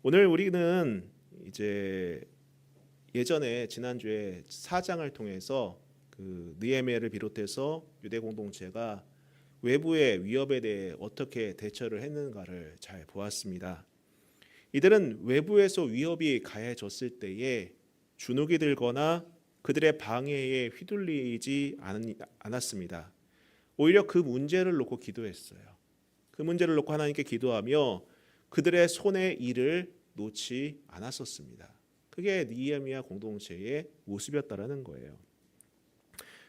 오늘 우리는 이제 예전에 지난주에 4장을 통해서 느헤미야를 비롯해서 유대 공동체가 외부의 위협에 대해 어떻게 대처를 했는가를 잘 보았습니다. 이들은 외부에서 위협이 가해졌을 때에 주눅이 들거나 그들의 방해에 휘둘리지 않았습니다. 오히려 그 문제를 놓고 기도했어요. 그 문제를 놓고 하나님께 기도하며 그들의 손의 일을 놓지 않았었습니다. 그게 느헤미야 공동체의 모습이었다라는 거예요.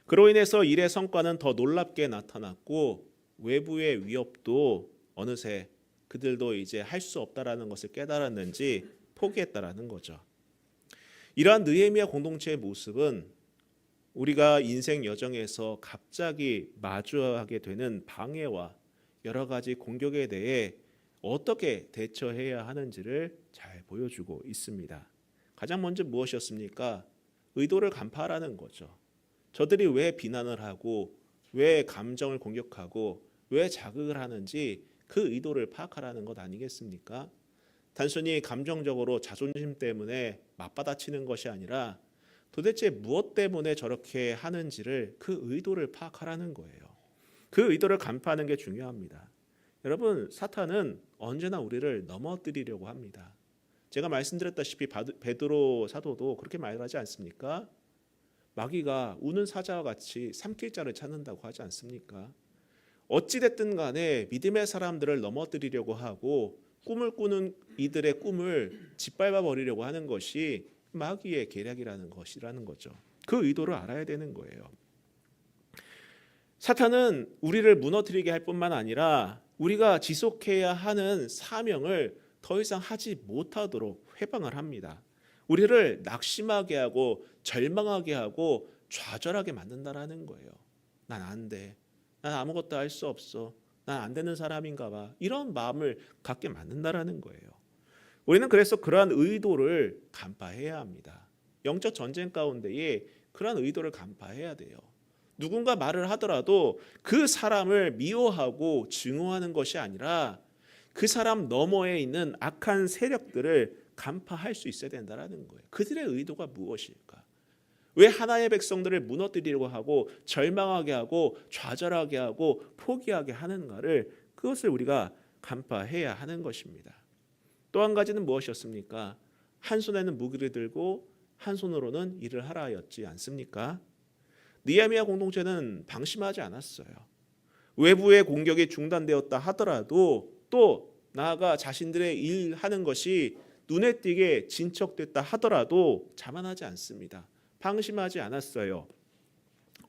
그로 인해서 일의 성과는 더 놀랍게 나타났고 외부의 위협도 어느새 그들도 이제 할 수 없다라는 것을 깨달았는지 포기했다라는 거죠. 이러한 느헤미야 공동체의 모습은 우리가 인생 여정에서 갑자기 마주하게 되는 방해와 여러 가지 공격에 대해 어떻게 대처해야 하는지를 잘 보여주고 있습니다. 가장 먼저 무엇이었습니까? 의도를 간파하라는 거죠. 저들이 왜 비난을 하고 왜 감정을 공격하고 왜 자극을 하는지 그 의도를 파악하라는 것 아니겠습니까? 단순히 감정적으로 자존심 때문에 맞받아치는 것이 아니라 도대체 무엇 때문에 저렇게 하는지를 그 의도를 파악하라는 거예요. 그 의도를 간파하는 게 중요합니다. 여러분, 사탄은 언제나 우리를 넘어뜨리려고 합니다. 제가 말씀드렸다시피 베드로 사도도 그렇게 말하지 않습니까? 마귀가 우는 사자와 같이 삼킬 자를 찾는다고 하지 않습니까? 어찌됐든 간에 믿음의 사람들을 넘어뜨리려고 하고 꿈을 꾸는 이들의 꿈을 짓밟아 버리려고 하는 것이 마귀의 계략이라는 것이라는 거죠. 그 의도를 알아야 되는 거예요. 사탄은 우리를 무너뜨리게 할 뿐만 아니라 우리가 지속해야 하는 사명을 더 이상 하지 못하도록 회방을 합니다. 우리를 낙심하게 하고 절망하게 하고 좌절하게 만든다라는 거예요. 난 안 돼. 난 아무것도 할 수 없어. 난 안 되는 사람인가 봐. 이런 마음을 갖게 만든다라는 거예요. 우리는 그래서 그러한 의도를 간파해야 합니다. 영적 전쟁 가운데에 그러한 의도를 간파해야 돼요. 누군가 말을 하더라도 그 사람을 미워하고 증오하는 것이 아니라 그 사람 너머에 있는 악한 세력들을 간파할 수 있어야 된다는 거예요. 그들의 의도가 무엇일까? 왜 하나의 백성들을 무너뜨리려고 하고 절망하게 하고 좌절하게 하고 포기하게 하는가를 그것을 우리가 간파해야 하는 것입니다. 또 한 가지는 무엇이었습니까? 한 손에는 무기를 들고 한 손으로는 일을 하라 하였지 않습니까? 느헤미야 공동체는 방심하지 않았어요. 외부의 공격이 중단되었다 하더라도 또 나아가 자신들의 일하는 것이 눈에 띄게 진척됐다 하더라도 자만하지 않습니다. 방심하지 않았어요.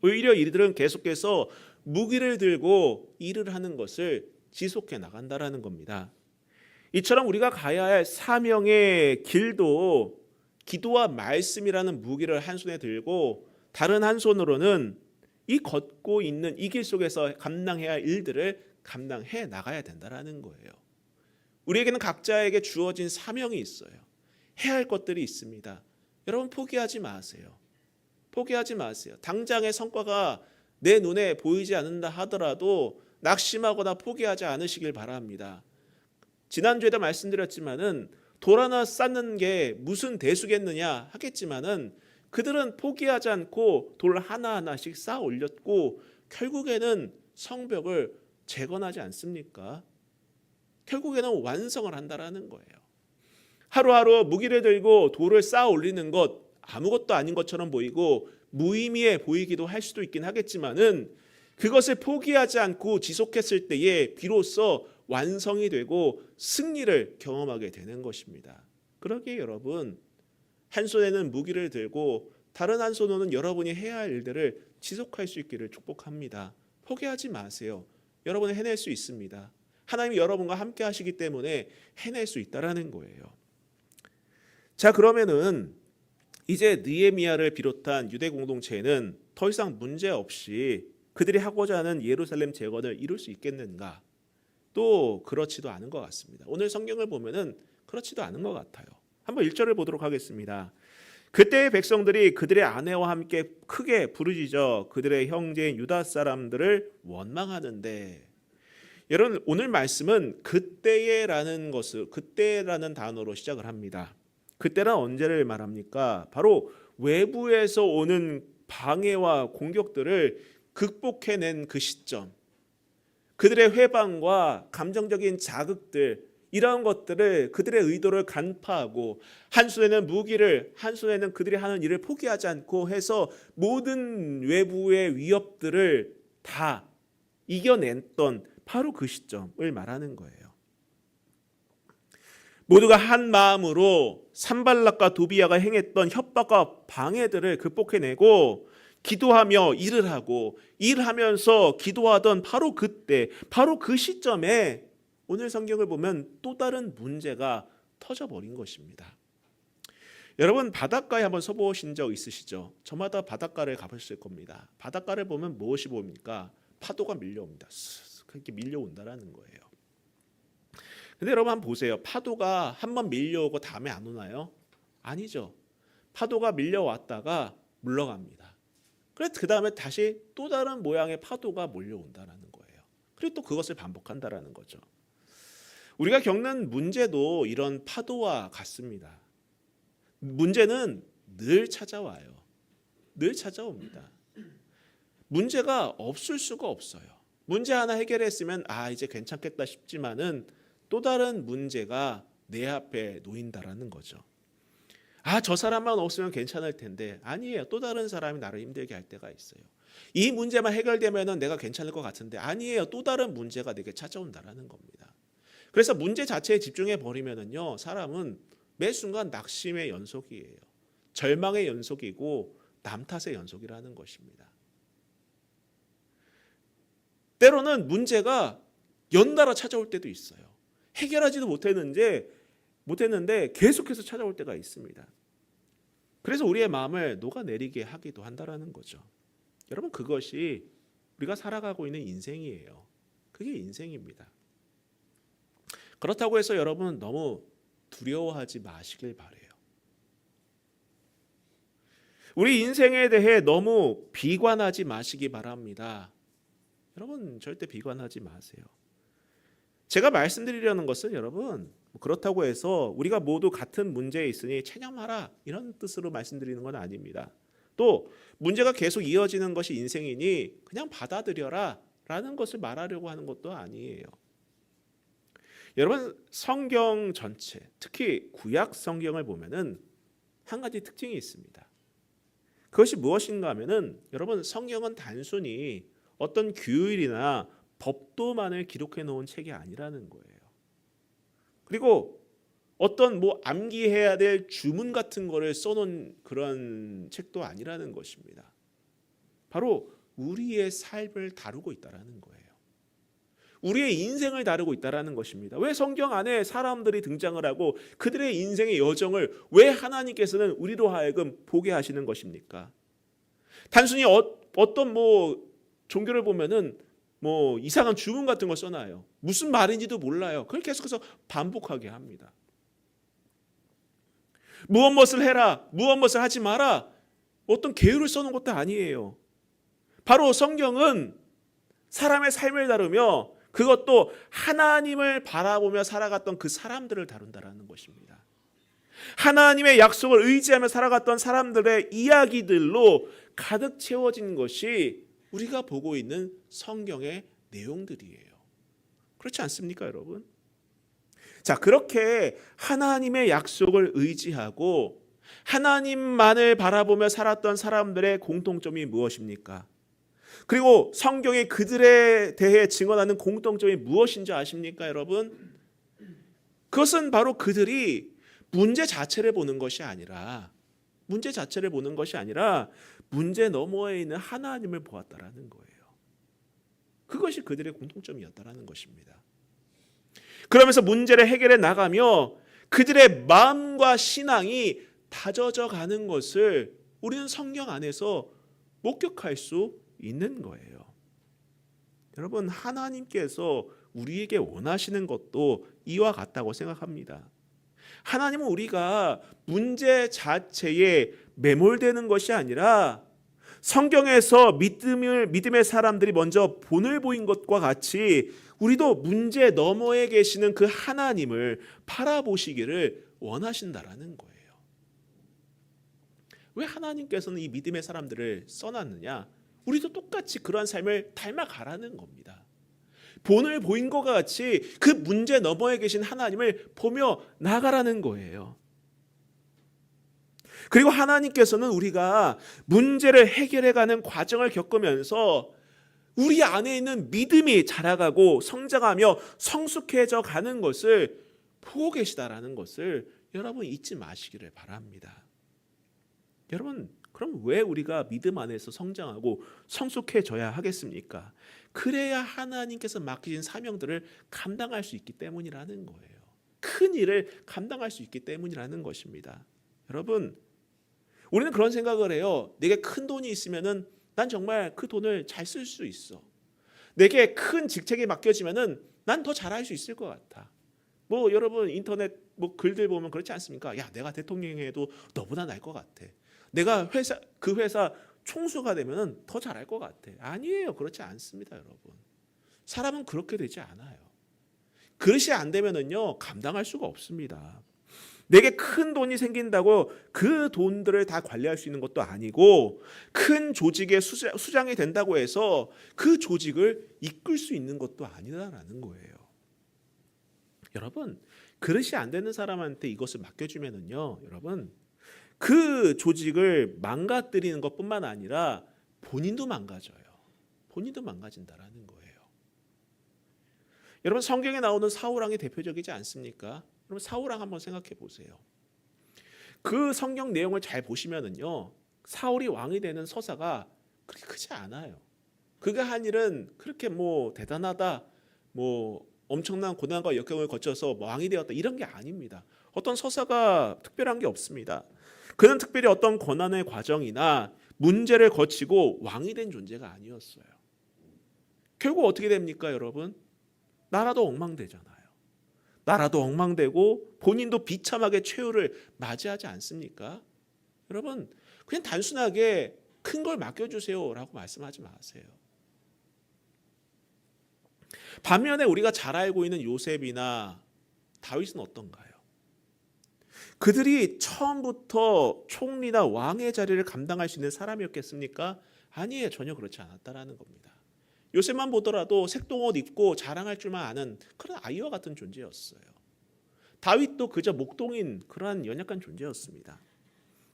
오히려 이들은 계속해서 무기를 들고 일을 하는 것을 지속해 나간다라는 겁니다. 이처럼 우리가 가야 할 사명의 길도 기도와 말씀이라는 무기를 한 손에 들고 다른 한 손으로는 이 걷고 있는 이 길 속에서 감당해야 할 일들을 감당해 나가야 된다라는 거예요. 우리에게는 각자에게 주어진 사명이 있어요. 해야 할 것들이 있습니다. 여러분 포기하지 마세요. 포기하지 마세요. 당장의 성과가 내 눈에 보이지 않는다 하더라도 낙심하거나 포기하지 않으시길 바랍니다. 지난주에도 말씀드렸지만은 돌 하나 쌓는 게 무슨 대수겠느냐 하겠지만은 그들은 포기하지 않고 돌 하나하나씩 쌓아 올렸고 결국에는 성벽을 재건하지 않습니까? 결국에는 완성을 한다라는 거예요. 하루하루 무기를 들고 돌을 쌓아 올리는 것 아무것도 아닌 것처럼 보이고 무의미해 보이기도 할 수도 있긴 하겠지만은 그것을 포기하지 않고 지속했을 때에 비로소 완성이 되고 승리를 경험하게 되는 것입니다. 그러기에 여러분 한 손에는 무기를 들고 다른 한 손으로는 여러분이 해야 할 일들을 지속할 수 있기를 축복합니다. 포기하지 마세요. 여러분은 해낼 수 있습니다. 하나님이 여러분과 함께 하시기 때문에 해낼 수 있다라는 거예요. 자, 그러면은 이제 느헤미야를 비롯한 유대 공동체는 더 이상 문제 없이 그들이 하고자 하는 예루살렘 재건을 이룰 수 있겠는가? 또 그렇지도 않은 것 같습니다. 오늘 성경을 보면은 그렇지도 않은 것 같아요. 한번 1절을 보도록 하겠습니다. 그때의 백성들이 그들의 아내와 함께 크게 부르짖어 그들의 형제인 유다 사람들을 원망하는데 여러분 오늘 말씀은 그때라는 단어로 시작을 합니다. 그때란 언제를 말합니까? 바로 외부에서 오는 방해와 공격들을 극복해낸 그 시점, 그들의 회방과 감정적인 자극들, 이러한 것들을 그들의 의도를 간파하고 한 손에는 무기를, 한 손에는 그들이 하는 일을 포기하지 않고 해서 모든 외부의 위협들을 다 이겨냈던 바로 그 시점을 말하는 거예요. 모두가 한 마음으로 산발락과 도비아가 행했던 협박과 방해들을 극복해내고 기도하며 일을 하고 일하면서 기도하던 바로 그때, 바로 그 시점에 오늘 성경을 보면 또 다른 문제가 터져버린 것입니다. 여러분 바닷가에 한번 서보신 적 있으시죠? 저마다 바닷가를 가보실 겁니다. 바닷가를 보면 무엇이 보입니까? 파도가 밀려옵니다. 그렇게 밀려온다라는 거예요. 근데 여러분 한번 보세요. 파도가 한번 밀려오고 다음에 안 오나요? 아니죠. 파도가 밀려왔다가 물러갑니다. 그래서 그 다음에 다시 또 다른 모양의 파도가 몰려온다라는 거예요. 그리고 또 그것을 반복한다라는 거죠. 우리가 겪는 문제도 이런 파도와 같습니다. 문제는 늘 찾아와요. 늘 찾아옵니다. 문제가 없을 수가 없어요. 문제 하나 해결했으면 이제 괜찮겠다 싶지만은 또 다른 문제가 내 앞에 놓인다라는 거죠. 저 사람만 없으면 괜찮을 텐데 아니에요. 또 다른 사람이 나를 힘들게 할 때가 있어요. 이 문제만 해결되면은 내가 괜찮을 것 같은데 아니에요. 또 다른 문제가 내게 찾아온다라는 겁니다. 그래서 문제 자체에 집중해 버리면은요, 사람은 매 순간 낙심의 연속이에요. 절망의 연속이고 남 탓의 연속이라는 것입니다. 때로는 문제가 연달아 찾아올 때도 있어요. 해결하지도 못했는데 계속해서 찾아올 때가 있습니다. 그래서 우리의 마음을 녹아내리게 하기도 한다라는 거죠. 여러분 그것이 우리가 살아가고 있는 인생이에요. 그게 인생입니다. 그렇다고 해서 여러분 너무 두려워하지 마시길 바래요. 우리 인생에 대해 너무 비관하지 마시기 바랍니다. 여러분 절대 비관하지 마세요. 제가 말씀드리려는 것은 여러분 그렇다고 해서 우리가 모두 같은 문제에 있으니 체념하라 이런 뜻으로 말씀드리는 건 아닙니다. 또 문제가 계속 이어지는 것이 인생이니 그냥 받아들여라 라는 것을 말하려고 하는 것도 아니에요. 여러분 성경 전체, 특히 구약 성경을 보면은 한 가지 특징이 있습니다. 그것이 무엇인가 하면은 여러분 성경은 단순히 어떤 규율이나 법도만을 기록해 놓은 책이 아니라는 거예요. 그리고 어떤 암기해야 될 주문 같은 거를 써놓은 그런 책도 아니라는 것입니다. 바로 우리의 삶을 다루고 있다라는 거예요. 우리의 인생을 다루고 있다라는 것입니다. 왜 성경 안에 사람들이 등장을 하고 그들의 인생의 여정을 왜 하나님께서는 우리로 하여금 보게 하시는 것입니까? 단순히 어떤 종교를 보면은 이상한 주문 같은 걸 써놔요. 무슨 말인지도 몰라요. 그걸 계속해서 반복하게 합니다. 무엇을 해라, 무엇을 하지 마라. 어떤 계율을 써놓은 것도 아니에요. 바로 성경은 사람의 삶을 다루며 그것도 하나님을 바라보며 살아갔던 그 사람들을 다룬다라는 것입니다. 하나님의 약속을 의지하며 살아갔던 사람들의 이야기들로 가득 채워진 것이 우리가 보고 있는 성경의 내용들이에요. 그렇지 않습니까, 여러분? 자, 그렇게 하나님의 약속을 의지하고 하나님만을 바라보며 살았던 사람들의 공통점이 무엇입니까? 그리고 성경이 그들에 대해 증언하는 공통점이 무엇인지 아십니까, 여러분? 그것은 바로 그들이 문제 자체를 보는 것이 아니라 문제 너머에 있는 하나님을 보았다라는 거예요. 그것이 그들의 공통점이었다라는 것입니다. 그러면서 문제를 해결해 나가며 그들의 마음과 신앙이 다져져 가는 것을 우리는 성경 안에서 목격할 수 있는 거예요. 여러분 하나님께서 우리에게 원하시는 것도 이와 같다고 생각합니다. 하나님은 우리가 문제 자체에 매몰되는 것이 아니라 성경에서 믿음의 사람들이 먼저 본을 보인 것과 같이 우리도 문제 너머에 계시는 그 하나님을 바라보시기를 원하신다라는 거예요. 왜 하나님께서는 이 믿음의 사람들을 써놨느냐? 우리도 똑같이 그러한 삶을 닮아가라는 겁니다. 본을 보인 것과 같이 그 문제 너머에 계신 하나님을 보며 나가라는 거예요. 그리고 하나님께서는 우리가 문제를 해결해가는 과정을 겪으면서 우리 안에 있는 믿음이 자라가고 성장하며 성숙해져 가는 것을 보고 계시다라는 것을 여러분 잊지 마시기를 바랍니다. 여러분, 그럼 왜 우리가 믿음 안에서 성장하고 성숙해져야 하겠습니까? 그래야 하나님께서 맡기신 사명들을 감당할 수 있기 때문이라는 거예요. 큰 일을 감당할 수 있기 때문이라는 것입니다. 여러분, 우리는 그런 생각을 해요. 내게 큰 돈이 있으면은 난 정말 그 돈을 잘 쓸 수 있어. 내게 큰 직책이 맡겨지면은 난 더 잘할 수 있을 것 같아. 뭐 여러분 인터넷 뭐 글들 보면 그렇지 않습니까? 야, 내가 대통령해도 너보다 나을 것 같아. 내가 그 회사 총수가 되면은 더 잘할 것 같아. 아니에요. 그렇지 않습니다, 여러분. 사람은 그렇게 되지 않아요. 그릇이 안 되면은요 감당할 수가 없습니다. 내게 큰 돈이 생긴다고 그 돈들을 다 관리할 수 있는 것도 아니고, 큰 조직의 수장이 된다고 해서 그 조직을 이끌 수 있는 것도 아니다라는 거예요. 여러분, 그릇이 안 되는 사람한테 이것을 맡겨주면은요, 여러분, 그 조직을 망가뜨리는 것뿐만 아니라 본인도 망가져요. 본인도 망가진다라는 거예요. 여러분, 성경에 나오는 사울왕이 대표적이지 않습니까? 그럼 사울왕 한번 생각해 보세요. 그 성경 내용을 잘 보시면은요, 사울이 왕이 되는 서사가 그렇게 크지 않아요. 그가 한 일은 그렇게 뭐 대단하다, 뭐 엄청난 고난과 역경을 거쳐서 왕이 되었다 이런 게 아닙니다. 어떤 서사가 특별한 게 없습니다. 그는 특별히 어떤 고난의 과정이나 문제를 거치고 왕이 된 존재가 아니었어요. 결국 어떻게 됩니까, 여러분? 나라도 엉망되잖아요. 나라도 엉망되고 본인도 비참하게 최후를 맞이하지 않습니까? 여러분, 그냥 단순하게 큰 걸 맡겨주세요라고 말씀하지 마세요. 반면에 우리가 잘 알고 있는 요셉이나 다윗은 어떤가요? 그들이 처음부터 총리나 왕의 자리를 감당할 수 있는 사람이었겠습니까? 아니에요. 전혀 그렇지 않았다라는 겁니다. 요셉만 보더라도 색동옷 입고 자랑할 줄만 아는 그런 아이와 같은 존재였어요. 다윗도 그저 목동인 그러한 연약한 존재였습니다.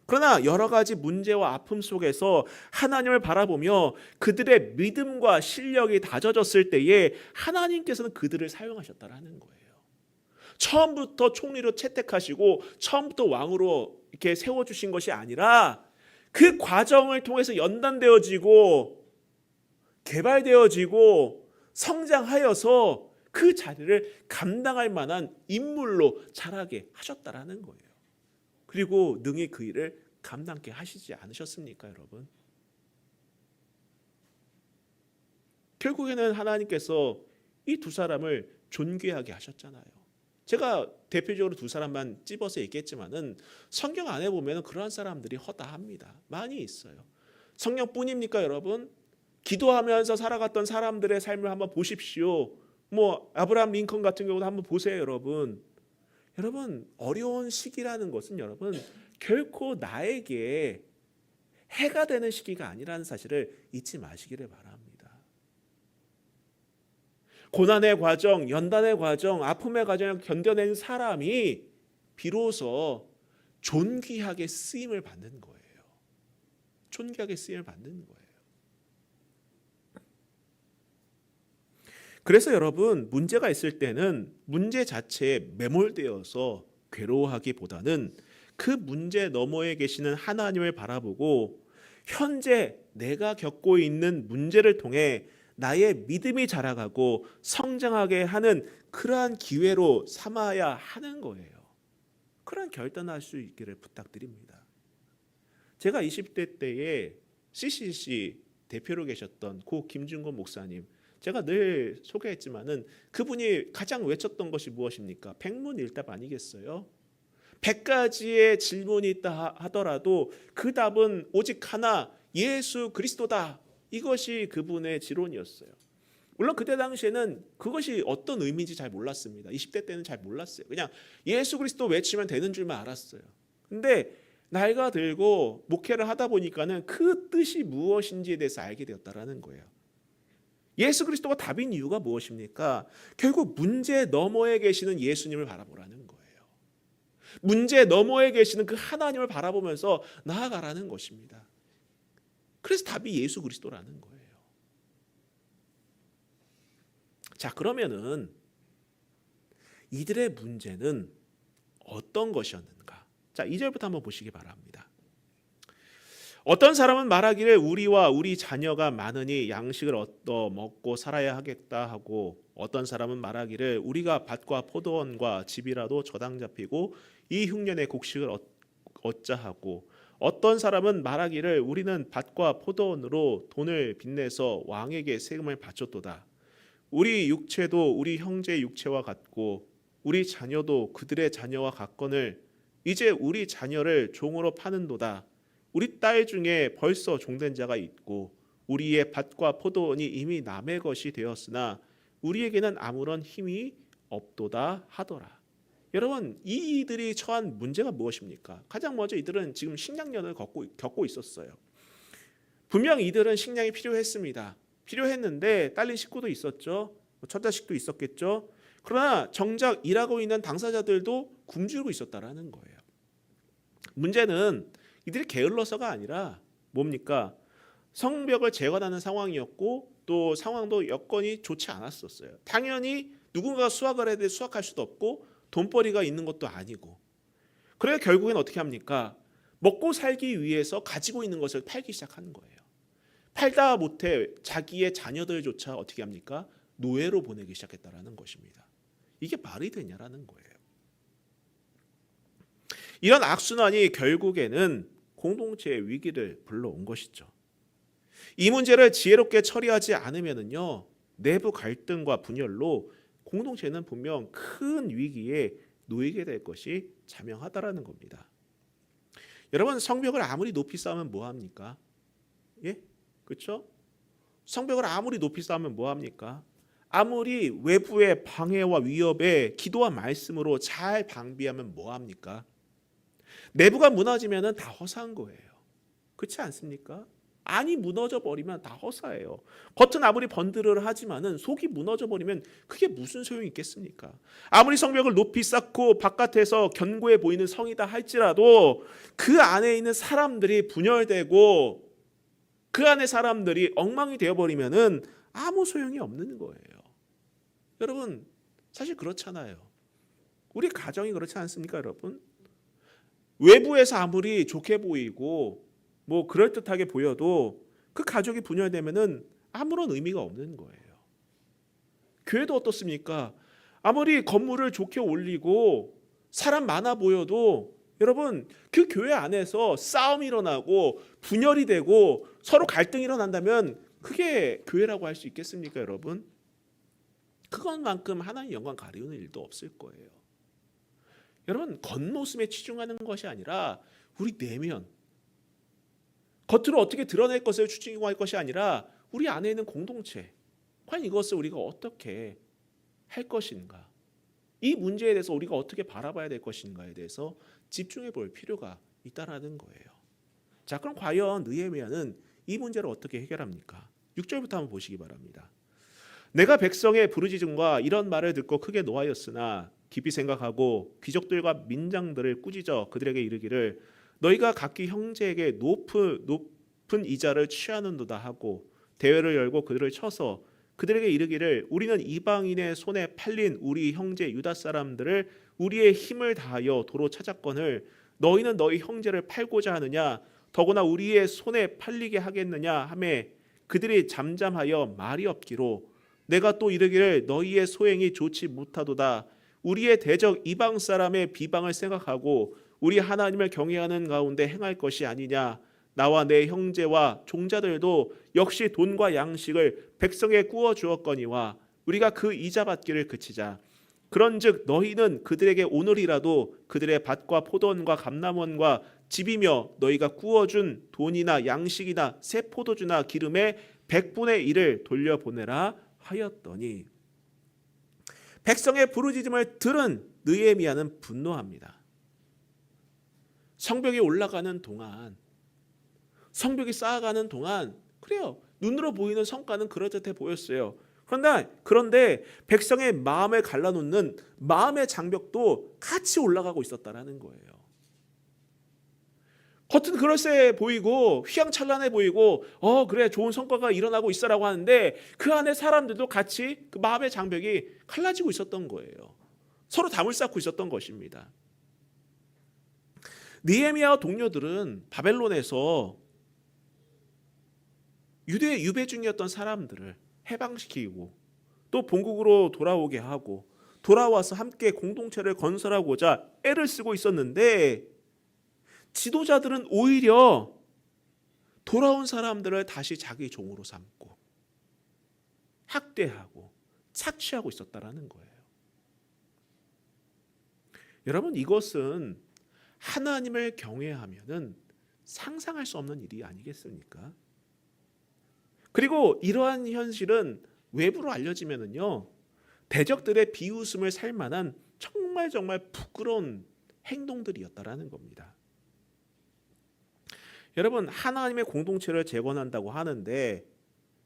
그러나 여러 가지 문제와 아픔 속에서 하나님을 바라보며 그들의 믿음과 실력이 다져졌을 때에 하나님께서는 그들을 사용하셨다라는 거예요. 처음부터 총리로 채택하시고 처음부터 왕으로 이렇게 세워주신 것이 아니라 그 과정을 통해서 연단되어지고 개발되어지고 성장하여서 그 자리를 감당할 만한 인물로 자라게 하셨다라는 거예요. 그리고 능히 그 일을 감당케 하시지 않으셨습니까, 여러분? 결국에는 하나님께서 이 두 사람을 존귀하게 하셨잖아요. 제가 대표적으로 두 사람만 찝어서 얘기했지만은 성경 안에 보면 그러한 사람들이 허다합니다. 많이 있어요. 성경뿐입니까, 여러분? 기도하면서 살아갔던 사람들의 삶을 한번 보십시오. 뭐 아브라함 링컨 같은 경우도 한번 보세요, 여러분. 여러분, 어려운 시기라는 것은 여러분 결코 나에게 해가 되는 시기가 아니라는 사실을 잊지 마시기를 바랍니다. 고난의 과정, 연단의 과정, 아픔의 과정을 견뎌낸 사람이 비로소 존귀하게 쓰임을 받는 거예요. 존귀하게 쓰임을 받는 거예요. 그래서 여러분, 문제가 있을 때는 문제 자체에 매몰되어서 괴로워하기보다는 그 문제 너머에 계시는 하나님을 바라보고 현재 내가 겪고 있는 문제를 통해 나의 믿음이 자라가고 성장하게 하는 그러한 기회로 삼아야 하는 거예요. 그런 결단할 수 있기를 부탁드립니다. 제가 20대 때에 CCC 대표로 계셨던 고 김준건 목사님, 제가 늘 소개했지만은 그분이 가장 외쳤던 것이 무엇입니까? 백문일답 아니겠어요? 100가지의 질문이 있다 하더라도 그 답은 오직 하나, 예수 그리스도다. 이것이 그분의 지론이었어요. 물론 그때 당시에는 그것이 어떤 의미인지 잘 몰랐습니다. 20대 때는 잘 몰랐어요. 그냥 예수 그리스도 외치면 되는 줄만 알았어요. 근데 나이가 들고 목회를 하다 보니까는 그 뜻이 무엇인지에 대해서 알게 되었다라는 거예요. 예수 그리스도가 답인 이유가 무엇입니까? 결국 문제 너머에 계시는 예수님을 바라보라는 거예요. 문제 너머에 계시는 그 하나님을 바라보면서 나아가라는 것입니다. 그래서 답이 예수 그리스도라는 거예요. 자, 그러면은 이들의 문제는 어떤 것이었는가? 자, 2절부터 한번 보시기 바랍니다. 어떤 사람은 말하기를 우리와 우리 자녀가 많으니 양식을 얻어 먹고 살아야 하겠다 하고, 어떤 사람은 말하기를 우리가 밭과 포도원과 집이라도 저당 잡히고 이 흉년에 곡식을 얻자 하고, 어떤 사람은 말하기를 우리는 밭과 포도원으로 돈을 빚내서 왕에게 세금을 바쳤도다. 우리 육체도 우리 형제의 육체와 같고 우리 자녀도 그들의 자녀와 같거늘 이제 우리 자녀를 종으로 파는도다. 우리 딸 중에 벌써 종된 자가 있고 우리의 밭과 포도원이 이미 남의 것이 되었으나 우리에게는 아무런 힘이 없도다 하더라. 여러분, 이들이 처한 문제가 무엇입니까? 가장 먼저 이들은 지금 식량난을 겪고 있었어요. 분명 이들은 식량이 필요했습니다. 필요했는데 딸린 식구도 있었죠. 첫 자식도 있었겠죠. 그러나 정작 일하고 있는 당사자들도 굶주리고 있었다라는 거예요. 문제는 이들이 게을러서가 아니라 뭡니까? 성벽을 재건하는 상황이었고 또 상황도 여건이 좋지 않았었어요. 당연히 누군가가 수확을 해야 돼 수확할 수도 없고 돈벌이가 있는 것도 아니고. 그래서 결국엔 어떻게 합니까? 먹고 살기 위해서 가지고 있는 것을 팔기 시작하는 거예요. 팔다 못해 자기의 자녀들조차 어떻게 합니까? 노예로 보내기 시작했다라는 것입니다. 이게 말이 되냐라는 거예요. 이런 악순환이 결국에는 공동체의 위기를 불러온 것이죠. 이 문제를 지혜롭게 처리하지 않으면요, 내부 갈등과 분열로 공동체는 분명 큰 위기에 놓이게 될 것이 자명하다라는 겁니다. 여러분, 성벽을 아무리 높이 쌓으면 뭐 합니까? 예? 그렇죠? 성벽을 아무리 높이 쌓으면 뭐 합니까? 아무리 외부의 방해와 위협에 기도와 말씀으로 잘 방비하면 뭐 합니까? 내부가 무너지면은 다 허사한 거예요. 그렇지 않습니까? 안이 무너져 버리면 다 허사예요. 겉은 아무리 번들을 하지만은 속이 무너져 버리면 그게 무슨 소용이 있겠습니까? 아무리 성벽을 높이 쌓고 바깥에서 견고해 보이는 성이다 할지라도 그 안에 있는 사람들이 분열되고 그 안에 사람들이 엉망이 되어버리면은 아무 소용이 없는 거예요. 여러분, 사실 그렇잖아요. 우리 가정이 그렇지 않습니까, 여러분? 외부에서 아무리 좋게 보이고 뭐 그럴듯하게 보여도 그 가족이 분열되면은 아무런 의미가 없는 거예요. 교회도 어떻습니까? 아무리 건물을 좋게 올리고 사람 많아 보여도 여러분, 그 교회 안에서 싸움이 일어나고 분열이 되고 서로 갈등이 일어난다면 그게 교회라고 할 수 있겠습니까, 여러분? 그것만큼 하나님 영광 가리우는 일도 없을 거예요. 여러분, 겉모습에 치중하는 것이 아니라 우리 내면, 겉으로 어떻게 드러낼 것을 추진할 것이 아니라 우리 안에 있는 공동체, 과연 이것을 우리가 어떻게 할 것인가, 이 문제에 대해서 우리가 어떻게 바라봐야 될 것인가에 대해서 집중해 볼 필요가 있다라는 거예요. 자, 그럼 과연 느헤미야는 이 문제를 어떻게 해결합니까? 6절부터 한번 보시기 바랍니다. 내가 백성의 부르짖음과 이런 말을 듣고 크게 노하였으나 깊이 생각하고 귀족들과 민장들을 꾸짖어 그들에게 이르기를 너희가 각기 형제에게 높은 이자를 취하는도다 하고 대회를 열고 그들을 쳐서 그들에게 이르기를 우리는 이방인의 손에 팔린 우리 형제 유다 사람들을 우리의 힘을 다하여 도로 찾았거늘 너희는 너희 형제를 팔고자 하느냐 더구나 우리의 손에 팔리게 하겠느냐 하매 그들이 잠잠하여 말이 없기로 내가 또 이르기를 너희의 소행이 좋지 못하도다. 우리의 대적 이방 사람의 비방을 생각하고 우리 하나님을 경외하는 가운데 행할 것이 아니냐. 나와 내 형제와 종자들도 역시 돈과 양식을 백성에 구워 주었거니와 우리가 그 이자 받기를 그치자. 그런즉 너희는 그들에게 오늘이라도 그들의 밭과 포도원과 감람원과 집이며 너희가 구워준 돈이나 양식이나 새 포도주나 기름의 100분의 1을 돌려보내라 하였더니 백성의 부르짖음을 들은 느헤미야는 분노합니다. 성벽이 올라가는 동안, 성벽이 쌓아가는 동안 그래요. 눈으로 보이는 성과는 그럴듯해 보였어요. 그런데 백성의 마음을 갈라놓는 마음의 장벽도 같이 올라가고 있었다라는 거예요. 겉은 그럴싸해 보이고 휘황찬란해 보이고 그래 좋은 성과가 일어나고 있어라고 하는데 그 안에 사람들도 같이 그 마음의 장벽이 갈라지고 있었던 거예요. 서로 담을 쌓고 있었던 것입니다. 느헤미야와 동료들은 바벨론에서 유대 유배 중이었던 사람들을 해방시키고 또 본국으로 돌아오게 하고 돌아와서 함께 공동체를 건설하고자 애를 쓰고 있었는데 지도자들은 오히려 돌아온 사람들을 다시 자기 종으로 삼고 학대하고 착취하고 있었다라는 거예요. 여러분, 이것은 하나님을 경외하면은 상상할 수 없는 일이 아니겠습니까? 그리고 이러한 현실은 외부로 알려지면은요, 대적들의 비웃음을 살 만한 정말 부끄러운 행동들이었다라는 겁니다. 여러분, 하나님의 공동체를 재건한다고 하는데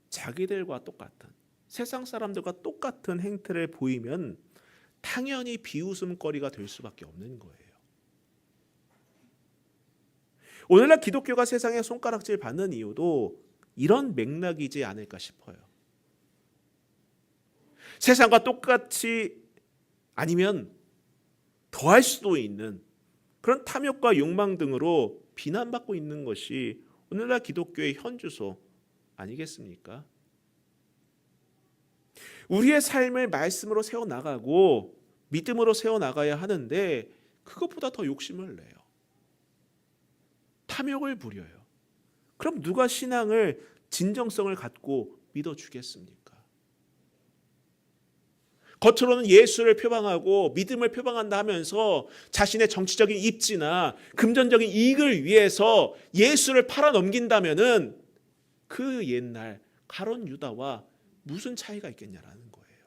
자기들과 똑같은, 세상 사람들과 똑같은 행태를 보이면 당연히 비웃음거리가 될 수밖에 없는 거예요. 오늘날 기독교가 세상에 손가락질 받는 이유도 이런 맥락이지 않을까 싶어요. 세상과 똑같이 아니면 더할 수도 있는 그런 탐욕과 욕망 등으로 비난받고 있는 것이 오늘날 기독교의 현주소 아니겠습니까? 우리의 삶을 말씀으로 세워나가고 믿음으로 세워나가야 하는데 그것보다 더 욕심을 내요. 탐욕을 부려요. 그럼 누가 신앙을 진정성을 갖고 믿어주겠습니까? 겉으로는 예수를 표방하고 믿음을 표방한다 하면서 자신의 정치적인 입지나 금전적인 이익을 위해서 예수를 팔아넘긴다면은 그 옛날 가룟 유다와 무슨 차이가 있겠냐라는 거예요.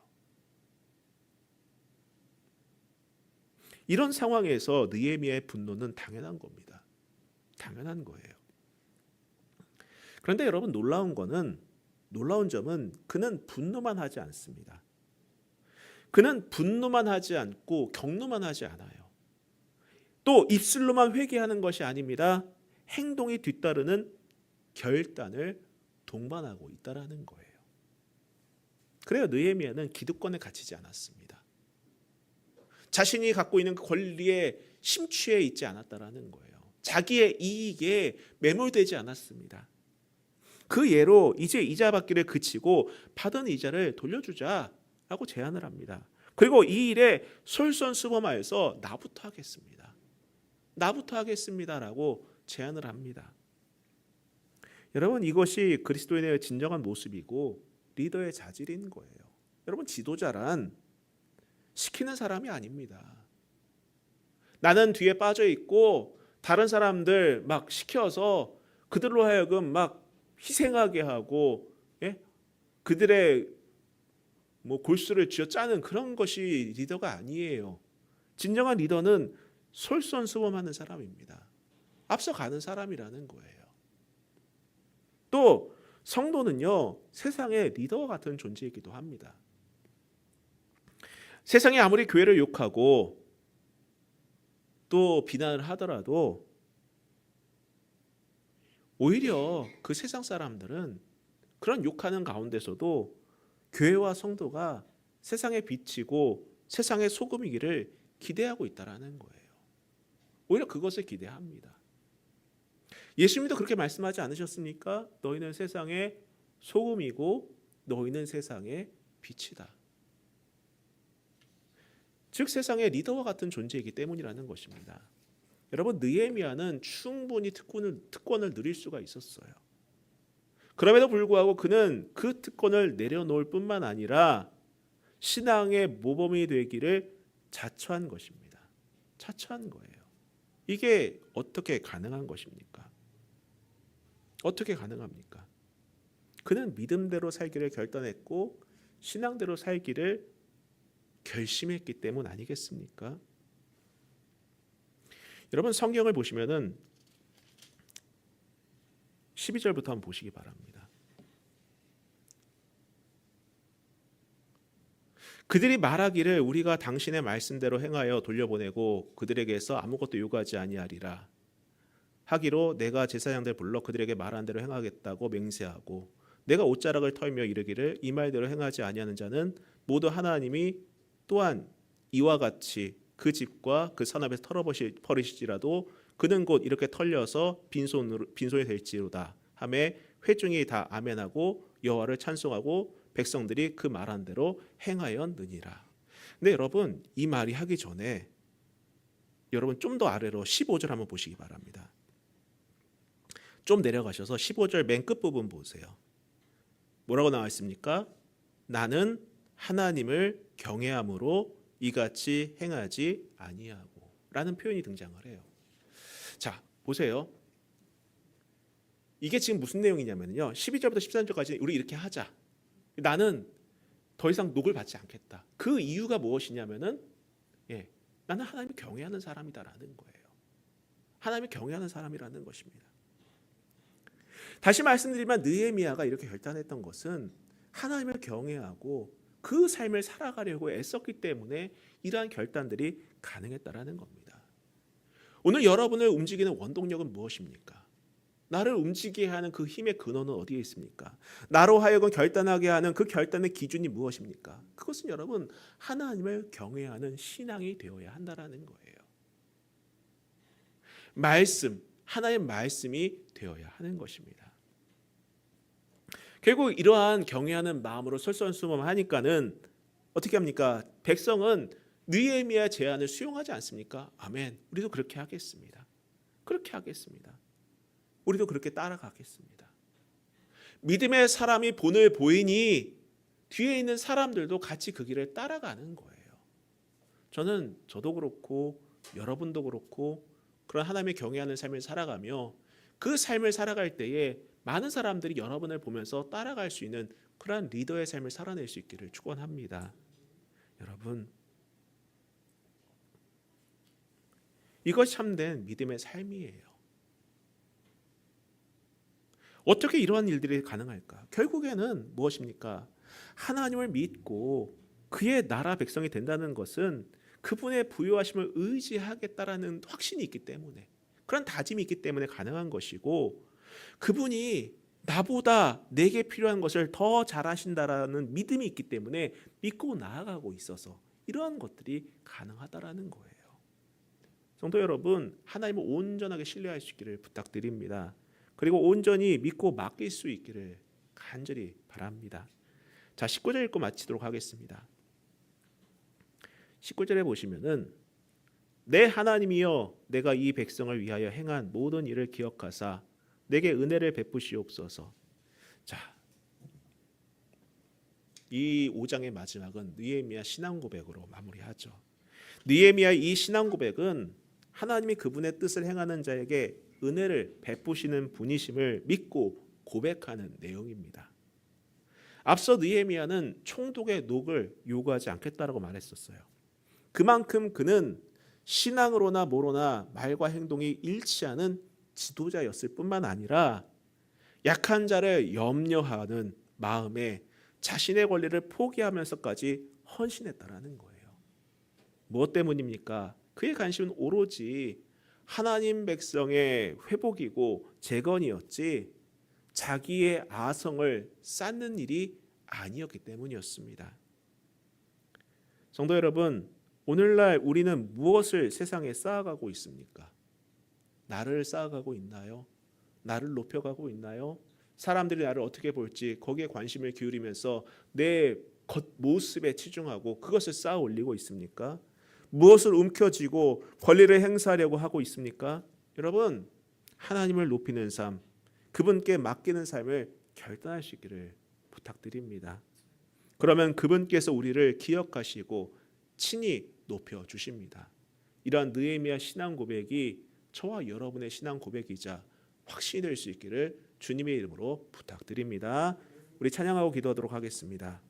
이런 상황에서 느헤미야의 분노는 당연한 겁니다. 당연한 거예요. 그런데 여러분, 놀라운 점은 그는 분노만 하지 않습니다. 그는 분노만 하지 않고 격노만 하지 않아요. 또 입술로만 회개하는 것이 아닙니다. 행동이 뒤따르는 결단을 동반하고 있다라는 거예요. 그래요, 느헤미야는 기득권에 갇히지 않았습니다. 자신이 갖고 있는 그 권리에 심취해 있지 않았다라는 거예요. 자기의 이익에 매몰되지 않았습니다. 그 예로 이제 이자 받기를 그치고 받은 이자를 돌려주자라고 제안을 합니다. 그리고 이 일에 솔선수범하여서 나부터 하겠습니다라고 제안을 합니다. 여러분, 이것이 그리스도인의 진정한 모습이고 리더의 자질인 거예요. 여러분, 지도자란 시키는 사람이 아닙니다. 나는 뒤에 빠져 있고 다른 사람들 막 시켜서 그들로 하여금 막 희생하게 하고 그들의 골수를 쥐어짜는 그런 것이 리더가 아니에요. 진정한 리더는 솔선수범하는 사람입니다. 앞서가는 사람이라는 거예요. 또 성도는요, 세상의 리더와 같은 존재이기도 합니다. 세상이 아무리 교회를 욕하고 또 비난을 하더라도 오히려 그 세상 사람들은 그런 욕하는 가운데서도 교회와 성도가 세상에 비치고 세상의 소금이기를 기대하고 있다라는 거예요. 오히려 그것을 기대합니다. 예수님도 그렇게 말씀하지 않으셨습니까? 너희는 세상의 소금이고 너희는 세상의 빛이다. 즉 세상의 리더와 같은 존재이기 때문이라는 것입니다. 여러분, 느헤미야는 충분히 특권을 누릴 수가 있었어요. 그럼에도 불구하고 그는 그 특권을 내려놓을 뿐만 아니라 신앙의 모범이 되기를 자처한 것입니다. 자처한 거예요. 이게 어떻게 가능한 것입니까? 어떻게 가능합니까? 그는 믿음대로 살기를 결단했고 신앙대로 살기를 결심했기 때문 아니겠습니까? 여러분 성경을 보시면은 12절부터 한번 보시기 바랍니다. 그들이 말하기를 우리가 당신의 말씀대로 행하여 돌려보내고 그들에게서 아무것도 요구하지 아니하리라 하기로 내가 제사장들 불러 그들에게 말한 대로 행하겠다고 맹세하고 내가 옷자락을 털며 이르기를 이 말대로 행하지 아니하는 자는 모두 하나님이 또한 이와 같이 그 집과 그 산업에서 털어버리시지라도 그는 곧 이렇게 털려서 빈손이 될지로다 하매 회중이 다 아멘하고 여호와를 찬송하고 백성들이 그 말한 대로 행하였느니라. 근데 여러분 이 말이 하기 전에 여러분 좀 더 아래로 15절 한번 보시기 바랍니다. 좀 내려가셔서 15절 맨 끝부분 보세요. 뭐라고 나와 있습니까? 나는 하나님을 경외함으로 이같이 행하지 아니하고 라는 표현이 등장을 해요. 자 보세요. 이게 지금 무슨 내용이냐면요 12절부터 13절까지 우리 이렇게 하자. 나는 더 이상 녹을 받지 않겠다. 그 이유가 무엇이냐면은 나는 하나님을 경외하는 사람이다라는 거예요. 하나님을 경외하는 사람이라는 것입니다. 다시 말씀드리면 느헤미야가 이렇게 결단했던 것은 하나님을 경외하고 그 삶을 살아가려고 애썼기 때문에 이러한 결단들이 가능했다라는 겁니다. 오늘 여러분을 움직이는 원동력은 무엇입니까? 나를 움직이게 하는 그 힘의 근원은 어디에 있습니까? 나로 하여금 결단하게 하는 그 결단의 기준이 무엇입니까? 그것은 여러분 하나님을 경외하는 신앙이 되어야 한다라는 거예요. 말씀, 하나님의 말씀이 되어야 하는 것입니다. 결국 이러한 경외하는 마음으로 솔선수범하니까는 어떻게 합니까? 백성은 느헤미야의 제안을 수용하지 않습니까? 아멘. 우리도 그렇게 하겠습니다. 그렇게 하겠습니다. 우리도 그렇게 따라가겠습니다. 믿음의 사람이 본을 보이니 뒤에 있는 사람들도 같이 그 길을 따라가는 거예요. 저도 그렇고 여러분도 그렇고 그런 하나님의 경외하는 삶을 살아가며 그 삶을 살아갈 때에 많은 사람들이 여러분을 보면서 따라갈 수 있는 그러한 리더의 삶을 살아낼 수 있기를 축원합니다. 여러분 이것이 참된 믿음의 삶이에요. 어떻게 이러한 일들이 가능할까? 결국에는 무엇입니까? 하나님을 믿고 그의 나라 백성이 된다는 것은 그분의 부요하심을 의지하겠다라는 확신이 있기 때문에 그런 다짐이 있기 때문에 가능한 것이고 그분이 나보다 내게 필요한 것을 더 잘하신다라는 믿음이 있기 때문에 믿고 나아가고 있어서 이러한 것들이 가능하다라는 거예요. 성도 여러분 하나님을 온전하게 신뢰할 수 있기를 부탁드립니다. 그리고 온전히 믿고 맡길 수 있기를 간절히 바랍니다. 자 19절 읽고 마치도록 하겠습니다. 19절에 보시면은 내 하나님이여 내가 이 백성을 위하여 행한 모든 일을 기억하사 내게 은혜를 베푸시옵소서. 자, 이 5장의 마지막은 느헤미야 신앙 고백으로 마무리하죠. 느헤미야 이 신앙 고백은 하나님이 그분의 뜻을 행하는 자에게 은혜를 베푸시는 분이심을 믿고 고백하는 내용입니다. 앞서 느헤미야는 총독의 녹을 요구하지 않겠다라고 말했었어요. 그만큼 그는 신앙으로나 뭐로나 말과 행동이 일치하는 지도자였을 뿐만 아니라 약한 자를 염려하는 마음에 자신의 권리를 포기하면서까지 헌신했다라는 거예요. 무엇 때문입니까? 그의 관심은 오로지 하나님 백성의 회복이고 재건이었지 자기의 아성을 쌓는 일이 아니었기 때문이었습니다. 성도 여러분, 오늘날 우리는 무엇을 세상에 쌓아가고 있습니까? 나를 쌓아가고 있나요? 나를 높여가고 있나요? 사람들이 나를 어떻게 볼지 거기에 관심을 기울이면서 내 겉모습에 치중하고 그것을 쌓아 올리고 있습니까? 무엇을 움켜쥐고 권리를 행사하려고 하고 있습니까? 여러분 하나님을 높이는 삶, 그분께 맡기는 삶을 결단할 수 있기를 부탁드립니다. 그러면 그분께서 우리를 기억하시고 친히 높여주십니다. 이러한 느헤미야 신앙 고백이 저와 여러분의 신앙 고백이자 확신이 될 수 있기를 주님의 이름으로 부탁드립니다. 우리 찬양하고 기도하도록 하겠습니다.